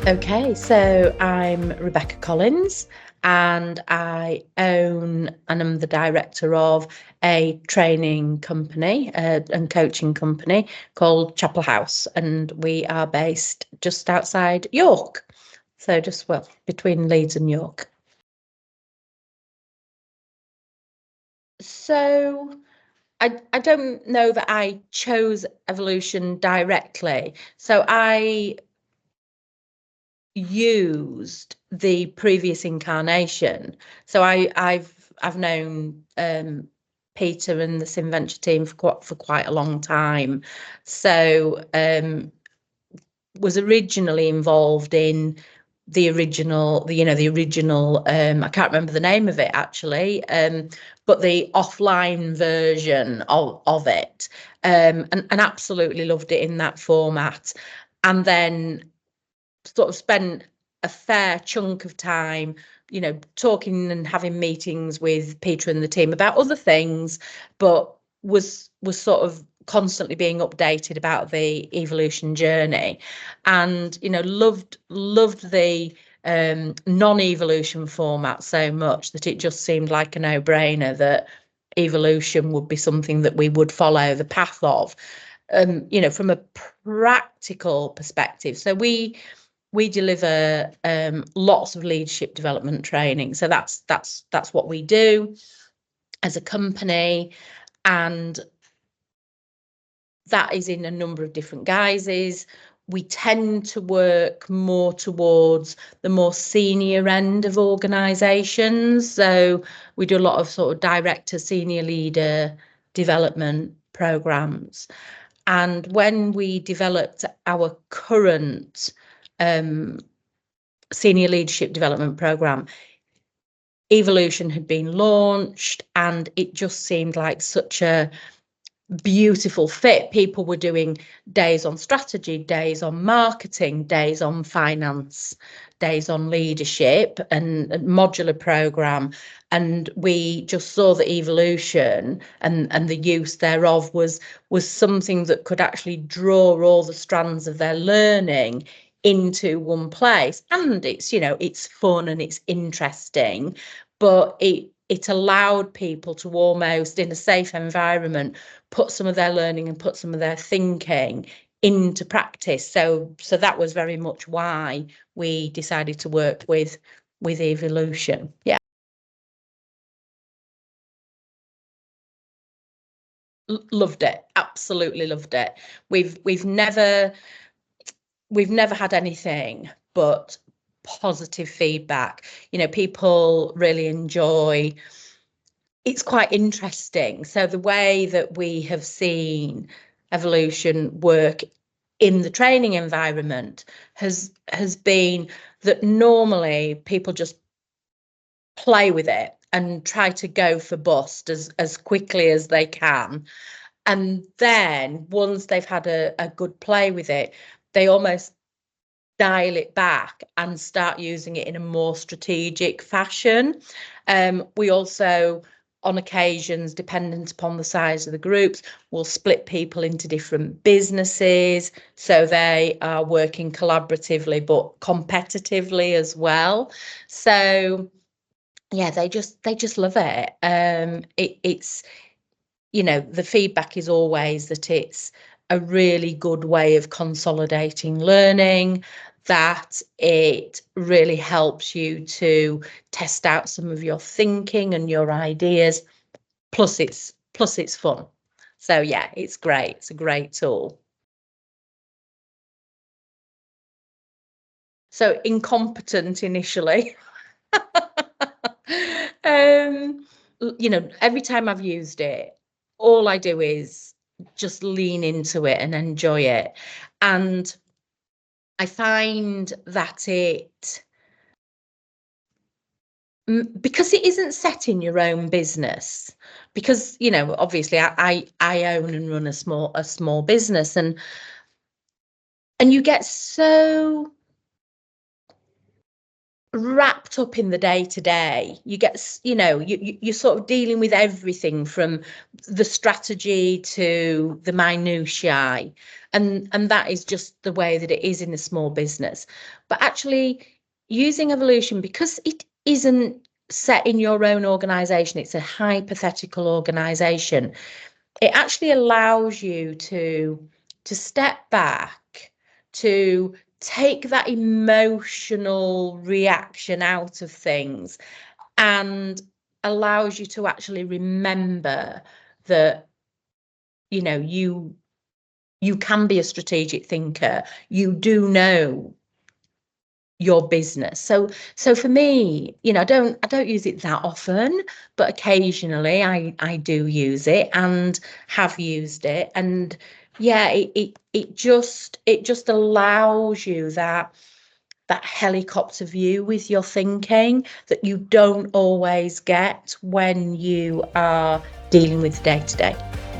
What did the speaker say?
Okay, so I'm Rebecca Collins and I own and I'm the director of a training company and coaching company called Chapel House, and we are based just outside York. So just, well, between Leeds and York. So I don't know that I chose evolution directly. So I used the previous incarnation. So I've known Peter and the Sinventure team for quite a long time. So was originally involved in the original, the original, I can't remember the name of it actually, but the offline version of it, and absolutely loved it in that format. And then sort of spent a fair chunk of time, talking and having meetings with Peter and the team about other things, but was sort of constantly being updated about the evolution journey, and loved the non-evolution format so much that it just seemed like a no-brainer that evolution would be something that we would follow the path of, from a practical perspective. So we deliver lots of leadership development training. So that's what we do as a company, and that is in a number of different guises. We tend to work more towards the more senior end of organisations. So we do a lot of sort of director, senior leader development programs. And when we developed our current senior leadership development program, evolution had been launched, and it just seemed like such a beautiful fit. People were doing days on strategy, days on marketing, days on finance, days on leadership, and a modular program. And we just saw that evolution and the use thereof was something that could actually draw all the strands of their learning into one place. And it's fun and it's interesting, but it allowed people to almost, in a safe environment, put some of their learning and put some of their thinking into practice. So that was very much why we decided to work with evolution. Yeah. Loved it, absolutely loved it. We've never had anything but positive feedback. People really enjoy. It's quite interesting. So the way that we have seen evolution work in the training environment has been that normally people just play with it and try to go for bust as quickly as they can. And then once they've had a good play with it, they almost dial it back and start using it in a more strategic fashion. We also, on occasions, dependent upon the size of the groups, will split people into different businesses, so they are working collaboratively but competitively as well. So yeah, they just love it. It's the feedback is always that it's a really good way of consolidating learning, that it really helps you to test out some of your thinking and your ideas, plus it's fun. So yeah, it's great. It's a great tool. So incompetent initially. um every time I've used it, all I do is just lean into it and enjoy it. And I find that because it isn't set in your own business, because obviously I own and run a small business, and you get so wrapped up in the day to day. You get, you're sort of dealing with everything from the strategy to the minutiae, and that is just the way that it is in a small business. But actually, using evolution, because it isn't set in your own organization, it's a hypothetical organization. It actually allows you to step back, to take that emotional reaction out of things, and allows you to actually remember that you can be a strategic thinker. You do know your business. So for me, I don't use it that often, but occasionally I do use it and have used it. And yeah, it just allows you that helicopter view with your thinking that you don't always get when you are dealing with day to day.